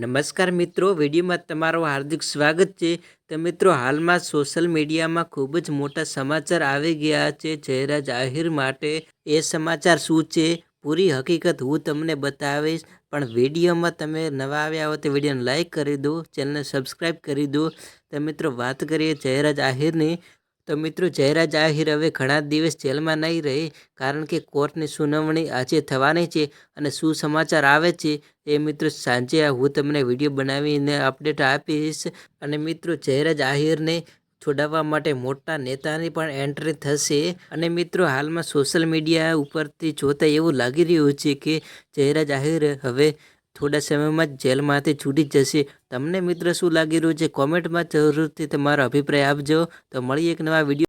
નમસ્કાર મિત્રો, વિડીયોમાં તમારું હાર્દિક સ્વાગત છે। તો મિત્રો, હાલમાં સોશિયલ મીડિયામાં ખૂબ જ મોટા સમાચાર આવી ગયા છે જયરાજ આહિર માટે। એ સમાચાર શું છે, પૂરી હકીકત હું તમને બતાવીશ। પણ વિડીયોમાં તમે નવા આવ્યા હો તો વિડીયોને લાઇક કરી દો, ચેનલને સબસ્ક્રાઈબ કરી દો। તો મિત્રો, વાત કરીએ જયરાજ આહિરની। તો મિત્રો, જયરાજ આહિર હવે ઘણા દિવસ જેલમાં નહીં રહે, કારણ કે કોર્ટની સુનાવણી આજે થવાની છે। અને શું સમાચાર આવે છે એ મિત્રો સાંજે હું તમને વિડીયો બનાવીને અપડેટ આપીશ। અને મિત્રો, જયરાજ આહિરને છોડાવવા માટે મોટા નેતાની પણ એન્ટ્રી થશે। અને મિત્રો, હાલમાં સોશિયલ મીડિયા ઉપરથી જોતા એવું લાગી રહ્યું છે કે જયરાજ આહિર હવે થોડા સમયમાં જ જેલમાંથી છૂટી જશે। તમને મિત્રો શું લાગી રહ્યું છે, કોમેન્ટમાં જરૂરથી તમારો અભિપ્રાય આપજો। તો મળીએ એક નવા વિડીયો।